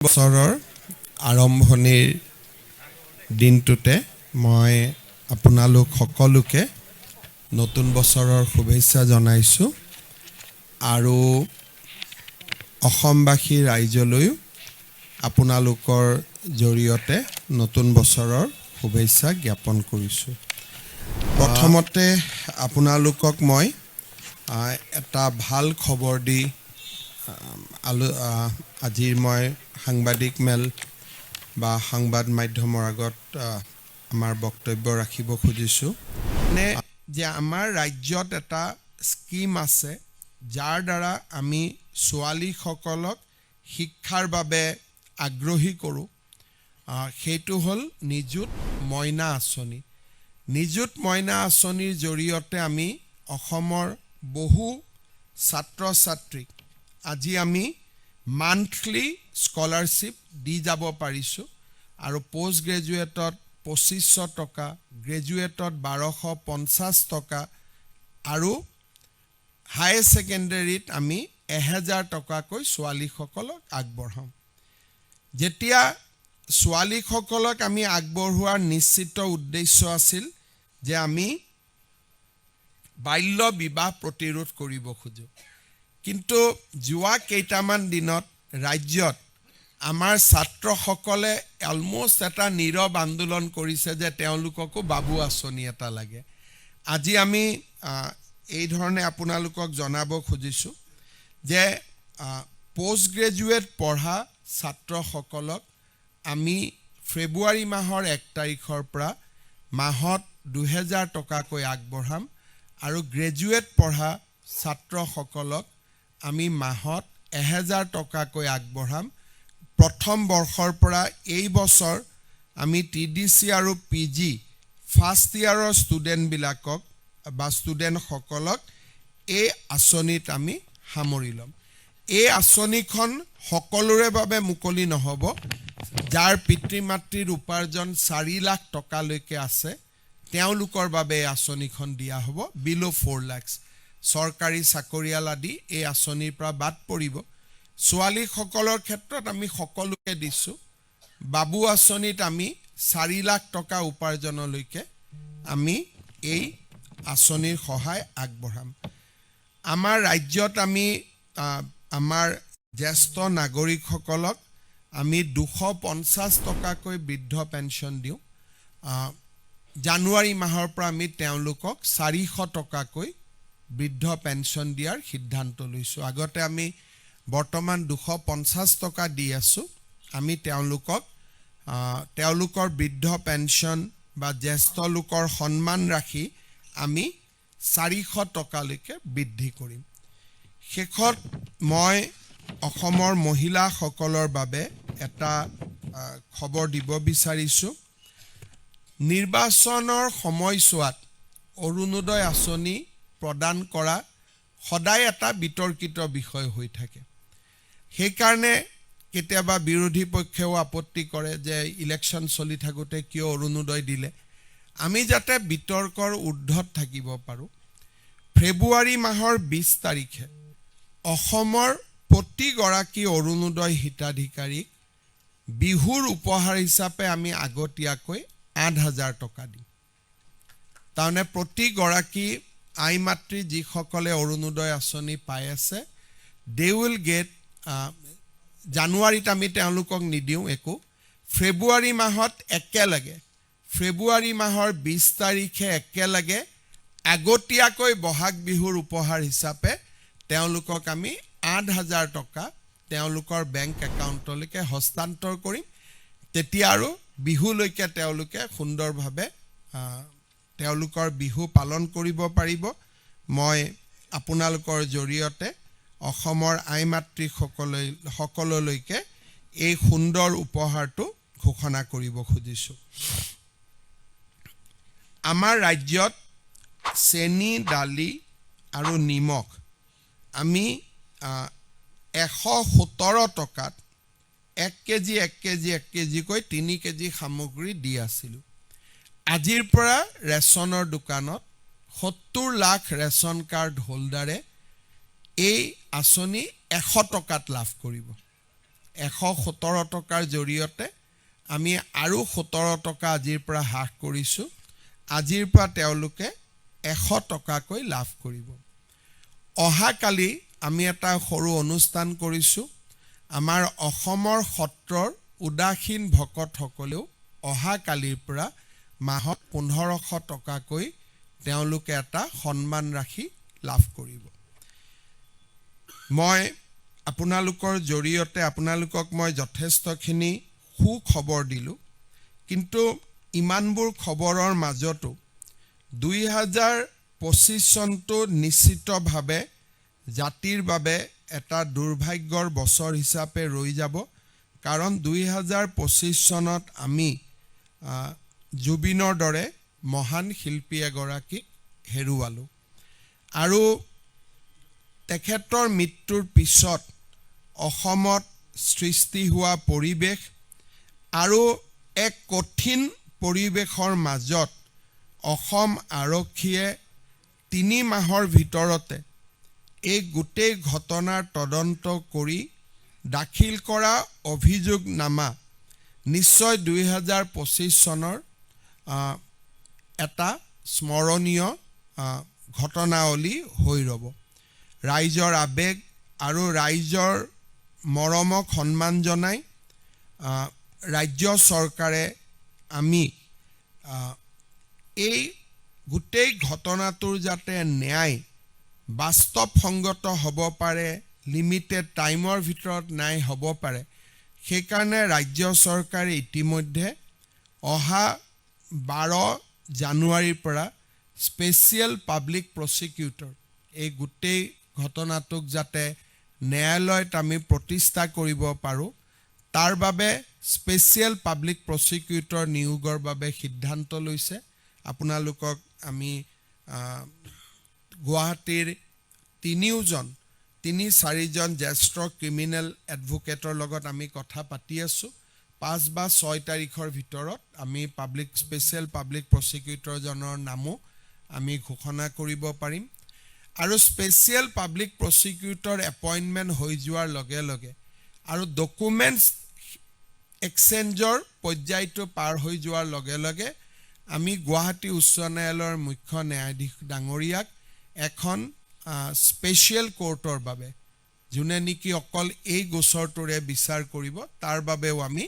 বছৰৰ আৰম্ভণিৰ দিনটোতে মই আপোনালোক সকলোকে নতুন বছৰৰ শুভেচ্ছা জনাইছোঁ আৰু অসমবাসী ৰাইজলৈও আপোনালোকৰ জৰিয়তে নতুন বছৰৰ শুভেচ্ছা জ্ঞাপন কৰিছোঁ। প্ৰথমতে আপোনালোকক মই এটা ভাল খবৰ দি আজিৰ মই সাংবাদিক মেল বা সংবাদ মাধ্যমৰ আগত আমাৰ বক্তব্য ৰাখিব খুজিছোঁ যে আমাৰ ৰাজ্যত এটা স্কিম আছে যাৰ দ্বাৰা আমি ছোৱালীসকলক শিক্ষাৰ বাবে আগ্ৰহী কৰোঁ। সেইটো হ'ল নিযুত মইনা আঁচনি। নিযুত মইনা আঁচনিৰ জৰিয়তে আমি অসমৰ বহু ছাত্ৰ ছাত্ৰীক আজি আমি মান্থলি স্কলাৰশ্বিপ দি যাব পাৰিছোঁ আৰু পোষ্ট গ্ৰেজুৱেটত 2500 টকা, গ্ৰেজুৱেটত 1250 টকা আৰু হাই ছেকেণ্ডেৰীত আমি 1000 টকাকৈ ছোৱালীসকলক আগবঢ়াম। যেতিয়া ছোৱালীসকলক আমি আগবঢ়োৱাৰ নিশ্চিত উদ্দেশ্য আছিল যে আমি বাল্য বিবাহ প্ৰতিৰোধ কৰিব খোজোঁ। কিন্তু যোৱা কেইটামান দিনত ৰাজ্যত আমাৰ ছাত্ৰসকলে অলমষ্ট এটা নীৰৱ আন্দোলন কৰিছে যে তেওঁলোককো বাবু আঁচনি এটা লাগে। আজি আমি এই ধৰণে আপোনালোকক জনাব খুজিছোঁ যে পোষ্ট গ্ৰেজুৱেট পঢ়া ছাত্ৰসকলক আমি ফেব্ৰুৱাৰী মাহৰ 1 তাৰিখৰ পৰা মাহত 2000 টকাকৈ আগবঢ়াম আৰু গ্ৰেজুৱেট পঢ়া ছাত্ৰসকলক আমি মাহত 1000 টকাকৈ আগবঢ়াম। প্ৰথম বৰ্ষৰ পৰা এই বছৰ আমি TDC আৰু PG ফাৰ্ষ্ট ইয়াৰৰ ষ্টুডেণ্টবিলাকক বা ষ্টুডেণ্টসকলক এই আঁচনিত আমি সামৰি ল'ম। এই আঁচনিখন সকলোৰে বাবে মুকলি নহ'ব। যাৰ পিতৃ মাতৃৰ উপাৰ্জন 4 লাখ টকালৈকে আছে তেওঁলোকৰ বাবে এই আঁচনিখন দিয়া হ'ব। বিল' 4 লাখ চৰকাৰী চাকৰিয়াল আদি এই আঁচনিৰ পৰা বাদ পৰিব। ছোৱালীসকলৰ ক্ষেত্ৰত আমি সকলোকে দিছোঁ। বাবু আঁচনিত আমি 4 লাখ টকা উপাৰ্জনলৈকে আমি এই আঁচনিৰ সহায় আগবঢ়াম। আমাৰ ৰাজ্যত আমি আমাৰ জ্যেষ্ঠ নাগৰিকসকলক আমি 250 টকাকৈ বৃদ্ধ পেঞ্চন দিওঁ। জানুৱাৰী মাহৰ পৰা আমি তেওঁলোকক 400 টকাকৈ বৃদ্ধ পেঞ্চন দিয়াৰ সিদ্ধান্ত লৈছোঁ। আগতে আমি বৰ্তমান 250 টকা দি আছোঁ। আমি তেওঁলোকৰ বৃদ্ধ পেঞ্চন বা জ্যেষ্ঠ লোকৰ সন্মান ৰাখি আমি 400 টকালৈকে বৃদ্ধি কৰিম। শেষত মই অসমৰ মহিলাসকলৰ বাবে এটা খবৰ দিব বিচাৰিছোঁ। নিৰ্বাচনৰ সময়ছোৱাত অৰুণোদয় আঁচনি প্ৰদান কৰা সদায় এটা বিতৰ্কিত বিষয় হৈ থাকে। সেইকাৰণে কেতিয়াবা বিৰোধী পক্ষেও আপত্তি কৰে যে ইলেকশ্যন চলি থাকোঁতে কিয় অৰুণোদয় দিলে। আমি যাতে বিতৰ্কৰ ঊৰ্ধত থাকিব পাৰোঁ, ফেব্ৰুৱাৰী মাহৰ 20 তাৰিখে অসমৰ প্ৰতিগৰাকী অৰুণোদয় হিতাধিকাৰীক বিহুৰ উপহাৰ হিচাপে আমি আগতীয়াকৈ 8000 টকা দিম। তাৰমানে প্ৰতিগৰাকী আই মাতৃ যিসকলে অৰুণোদয় আঁচনি পাই আছে দে উইল গেট জানুৱাৰীত আমি তেওঁলোকক নিদিওঁ একো। ফেব্ৰুৱাৰী মাহত একেলগে ফেব্ৰুৱাৰী মাহৰ 20 তাৰিখে একেলগে আগতীয়াকৈ বহাগ বিহুৰ উপহাৰ হিচাপে তেওঁলোকক আমি 8000 টকা তেওঁলোকৰ বেংক একাউণ্টলৈকে হস্তান্তৰ কৰিম। তেতিয়া আৰু বিহুলৈকে তেওঁলোকে সুন্দৰভাৱে তেওঁলোকৰ বিহু পালন কৰিব পাৰিব। মই আপোনালোকৰ জৰিয়তে অসমৰ আই মাতৃসকললৈকে এই সুন্দৰ উপহাৰটো ঘোষণা কৰিব খুজিছোঁ। আমাৰ ৰাজ্যত চেনি, দালি আৰু নিমখ আমি 117 টকাত 1 কেজিকৈ 3 কেজি সামগ্ৰী দি আছিলোঁ। আজিৰ পৰা ৰেচনৰ দোকানত 70 লাখ ৰেচন কাৰ্ড হোল্ডাৰে এই আঁচনি 100 টকাত লাভ কৰিব। 117 টকাৰ জৰিয়তে আমি আৰু 17 টকা আজিৰ পৰা হ্ৰাস কৰিছোঁ। আজিৰ পৰা তেওঁলোকে 100 টকাকৈ লাভ কৰিব। অহাকালি আমি এটা সৰু অনুষ্ঠান কৰিছোঁ। আমাৰ অসমৰ সত্ৰৰ উদাসীন ভকতসকলেও অহাকালিৰ পৰা মাহত 1500 টকাকৈ তেওঁলোকে এটা সন্মান ৰাশি লাভ কৰিব। মই আপোনালোকৰ জৰিয়তে আপোনালোকক মই যথেষ্টখিনি সুখবৰ দিলোঁ, কিন্তু ইমানবোৰ খবৰৰ মাজতো 2025 চনটো নিশ্চিতভাৱে জাতিৰ বাবে এটা দুৰ্ভাগ্যৰ বছৰ হিচাপে ৰৈ যাব। কাৰণ 2025 চনত আমি জুবিনৰ দৰে মহান শিল্পী এগৰাকীক হেৰুৱালোঁ আৰু তেখেতৰ মৃত্যুৰ পিছত অসমত সৃষ্টি হোৱা পৰিৱেশ আৰু এক কঠিন পৰিৱেশৰ মাজত অসম আৰক্ষীয়ে 3 মাহৰ ভিতৰতে এই গোটেই ঘটনাৰ তদন্ত কৰি দাখিল কৰা অভিযোগনামা নিশ্চয় 2025 চনৰ এটা স্মৰণীয় ঘটনাৱলী হৈ ৰ'ব। ৰাইজৰ আবেগ আৰু ৰাইজৰ মৰমক সন্মান জনাই ৰাজ্য চৰকাৰে আমি এই গোটেই ঘটনাটোৰ যাতে ন্যায় বাস্তৱসংগত হ'ব পাৰে, লিমিটেড টাইমৰ ভিতৰত ন্যায় হ'ব পাৰে, সেইকাৰণে ৰাজ্য চৰকাৰে ইতিমধ্যে অহা 12 জানুৱাৰীৰ পৰা স্পেচিয়েল পাব্লিক প্ৰচিকিউটৰ এই গোটেই ঘটনাটোক যাতে ন্যায়ালয়ত আমি প্ৰতিষ্ঠা কৰিব পাৰোঁ, তাৰ বাবে স্পেচিয়েল পাব্লিক প্ৰচিকিউটৰ নিয়োগৰ বাবে সিদ্ধান্ত লৈছে। আপোনালোকক আমি গুৱাহাটীৰ 3-4জন জ্যেষ্ঠ ক্ৰিমিনেল এডভোকেটৰ লগত আমি কথা পাতি আছোঁ। 5 বা 6 তাৰিখৰ ভিতৰত আমি স্পেচিয়েল পাব্লিক প্ৰচিকিউটৰজনৰ নামো আমি ঘোষণা কৰিব পাৰিম। আৰু স্পেচিয়েল পাব্লিক প্ৰচিকিউটৰ এপইণ্টমেণ্ট হৈ যোৱাৰ লগে লগে আৰু ডকুমেণ্টছ এক্সচেঞ্জৰ পৰ্যায়টো পাৰ হৈ যোৱাৰ লগে লগে আমি গুৱাহাটী উচ্চ ন্যায়ালয়ৰ মুখ্য ন্যায়াধীশ ডাঙৰীয়াক এখন স্পেচিয়েল কোৰ্টৰ বাবে, যোনে নেকি অকল এই গোচৰটোৰে বিচাৰ কৰিব, তাৰ বাবেও আমি